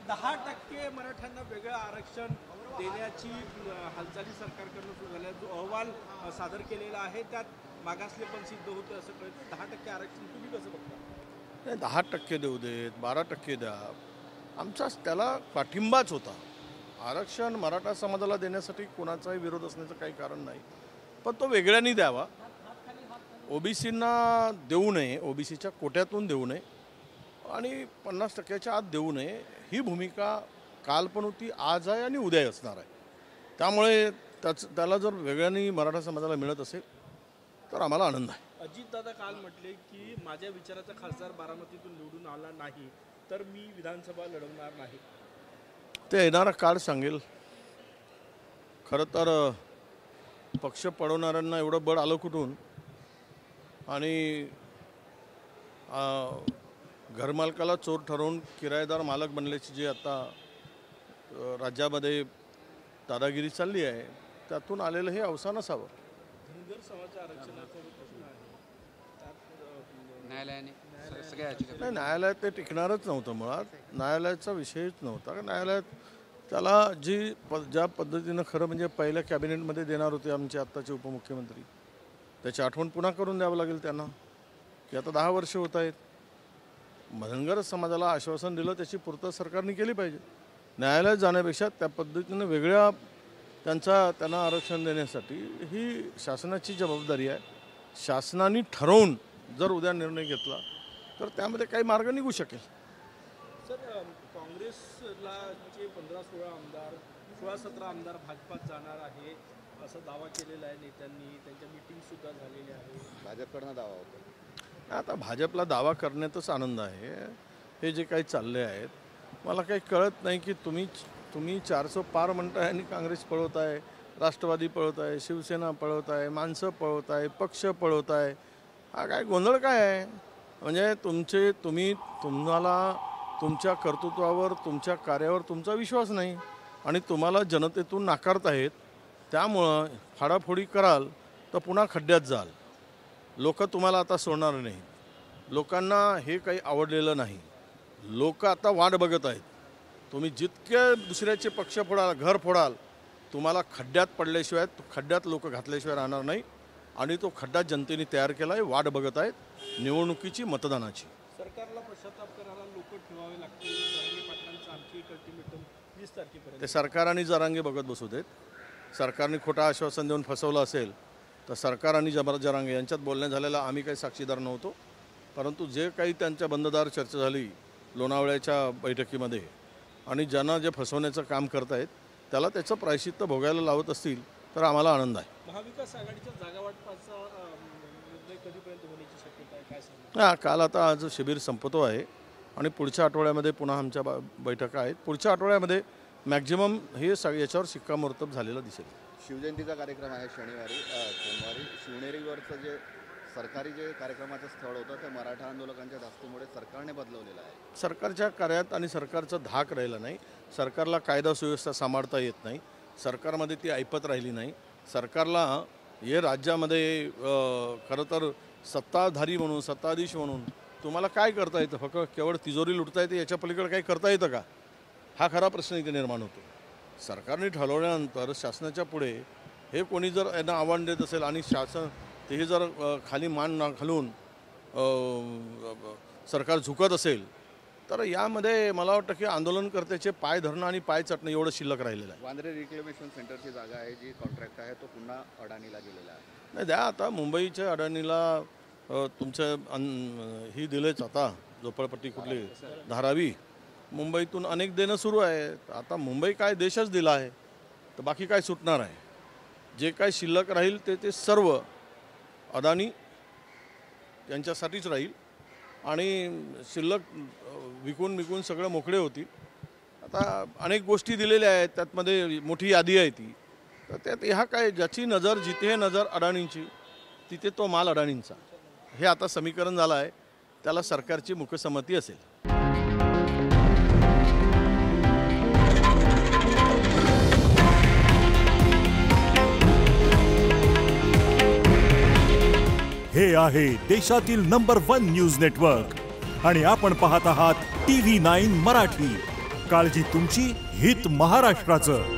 10% मराठ्यांना वेगळं आरक्षण देण्याची हालचाली सरकारकडून सुरू झाल्या. जो अहवाल सादर केलेला आहे त्यात मागासले पण सिद्ध होतं असं कळतं. 10% आरक्षण तुम्ही कसं बघता? 10% देऊ देत, 12% द्या, आमचा त्याला पाठिंबाच होता. आरक्षण मराठा समाजाला देण्यासाठी कोणाचाही विरोध असण्याचं काही कारण नाही, पण तो वेगळ्यानी द्यावा. ओबीसींना देऊ नये, ओबीसीच्या कोट्यातून देऊ नये आणि 50%च्या आत देऊ नये, ही भूमिका काल पण होती, आज आहे आणि उद्या असणार आहे. त्यामुळे त्याला जर वेगळ्यानी मराठा समाजाला मिळत असेल तर आम्हाला आनंद आहे. अजितदादा काल म्हटले की माझ्या विचाराचा खासदार बारामतीतून निवडून आला नाही तर मी विधानसभा लढवणार नाही. ते येणारा काळ सांगेल. खरं तर पक्ष पळवणाऱ्यांना एवढं बळ आलं कुठून, आणि घरमालकाला चोर ठरवून किरायेदार मालक बनल्याची जी आता राज्यामध्ये दादागिरी चालली आहे, त्यातून आलेलं हे अवसान असावं. धनगर समाजाच्या आरक्षणाचा प्रश्न आहे, न्यायालयाने नाही, न्यायालयात ते टिकणारच नव्हतं. मुळात न्यायालयाचा विषयच नव्हता. न्यायालयात त्याला ज्या पद्धतीनं खरं म्हणजे पहिल्या कॅबिनेटमध्ये देणार होते आमचे आत्ताचे उपमुख्यमंत्री, त्याची आठवण पुन्हा करून द्यावं लागेल त्यांना की आता 10 वर्ष होत आहेत. धनगर समाजाला आश्वासन दिलं, त्याची पूर्तता सरकारने केली पाहिजे. न्यायालयात जाण्यापेक्षा त्या पद्धतीनं वेगळ्या त्यांना आरक्षण देण्यासाठी ही शासनाची जबाबदारी आहे. शासनाने ठरवून जर उद्या निर्णय घेतला तर त्यामध्ये काही मार्ग निघू शकेल. सर, काँग्रेसला जे 15-16 आमदार, 16-17 आमदार भाजपात जाणार आहे असा दावा केलेला आहे नेत्यांनी. त्यांच्या मीटिंगसुद्धा झालेल्या आहे. भाजपकडनं दावा होता. आता भाजपला दावा करण्यातच आनंद आहे. हे जे काही चालले आहेत, मला काही कळत नाही की तुम्ही 400 पार म्हणताय आणि काँग्रेस पळवत आहे, राष्ट्रवादी पळवत आहे, शिवसेना पळवत आहे, माणसं पळवत आहे, पक्ष पळवत आहे. हा काय गोंधळ काय आहे? म्हणजे तुम्हाला तुमच्या कर्तृत्वावर, तुमच्या कार्यावर तुमचा विश्वास नाही आणि तुम्हाला जनतेतून नाकारताहेत. त्यामुळं फाडाफोडी कराल तर पुन्हा खड्ड्यात जाल. लोक तुम्हाला आता सोडणार नाही. लोकांना हे काही आवडलेलं नाही. लोक आता वाट बघत आहेत. तुम्ही जितके दुसऱ्याचे पक्ष फोडाल, घर फोडाल, तुम्हाला खड्ड्यात पडल्याशिवाय, खड्ड्यात लोक घातल्याशिवाय राहणार नाही. आणि तो खड्डा जनतेने तयार केला आहे. वाट बघत आहेत निवडणुकीची, मतदानाची. सरकारला पश्चाताप करायला लोक ठेवावे लागतील. जरांगे पाटलांचं आणखी एक अल्टिमेटम 20 तारखेपर्यंत. ते सरकार आणि जरांगे बघत बसू देत. सरकारने खोटा आश्वासन देऊन फसवलं असेल तर सरकार आणि जरांगे यांच्यात बोलण्यात झालेला आम्ही काही साक्षीदार नव्हतो. परंतु जे काही त्यांच्या बंददार चर्चा झाली लोणावळ्याच्या बैठकीमध्ये, आणि ज्यांना जे फसवण्याचं काम करतायत त्याला त्याचं प्रायश्चित्त भोगायला लावत असतील तर आम्हाला आनंद आहे. महाविकास आघाडीच्या जागा वाटपाचा निर्णय कधीपर्यंत होण्याची शक्यता आहे, काय सांगा? हां, काल आता आज शिबिर संपतो आहे आणि पुढच्या आठवड्यामध्ये पुन्हा आमच्या बैठका आहेत. पुढच्या आठवड्यामध्ये मॅक्झिमम हे याच्यावर शिक्कामोर्तब झालेलं दिसेल. शिवजयंतीचा कार्यक्रम आहे सोमवारी. शिवनेरीवरचं जे सरकारी कार्यक्रमाचं स्थळ होतं ते मराठा आंदोलकांच्या जास्तीमुळे सरकारने बदलवलेलं आहे. सरकारच्या कार्यात आणि सरकारचं धाक राहिलं नाही. सरकारला कायदा सुव्यवस्था सांभाळता येत नाही. सरकारमध्ये ती ऐपत राहिली नाही. सरकारला हे राज्यामध्ये खरं तर सत्ताधारी म्हणून, सत्ताधीश म्हणून तुम्हाला काय करता येतं? फक्त केवळ तिजोरी लुटता येते, याच्या पलीकडे काही करता येतं का? हा खरा प्रश्न इथे निर्माण होतो. सरकारने ठरवल्यानंतर शासनाच्या पुढे हे कोणी जर यांना आव्हान देत असेल आणि शासन तेही जर खाली मान घालून सरकार झुकत असेल तर यामध्ये मला वाटतं की आंदोलनकर्त्याचे पाय धरणं आणि पाय चटणं एवढं शिल्लक राहिलेलं आहे. वांद्रे रिक्लेमेशन सेंटरची जागा आहे, जी कॉन्ट्रॅक्ट आहे तो पुन्हा अडाणीला गेलेला आहे. नाही, द्या आता. मुंबईच्या अडाणीला तुमचं ही दिलेच आता झोपडपट्टी कुठली धारावी, मुंबईतून अनेक देणं सुरू आहे. आता मुंबई काय देशच दिला आहे तर बाकी काय सुटणार आहे? जे काय शिल्लक राहील ते सर्व अदानी यांच्यासाठीच राहील आणि शिल्लक विकून सगळं मोकळे होतील. आता अनेक गोष्टी दिलेल्या आहेत, त्यातमध्ये मोठी यादी आहे ती. तर त्यात ह्या काय, ज्याची नजर जिथे नजर अडाणींची तिथे तो माल अडाणींचा, हे आता समीकरण झालं आहे. त्याला सरकारची मुखसंमती असेल. हे आहे देशातील नंबर 1 न्यूज नेटवर्क आणि आपण पाहत आहात TV9 मराठी. काळजी तुमची, हित महाराष्ट्राचं.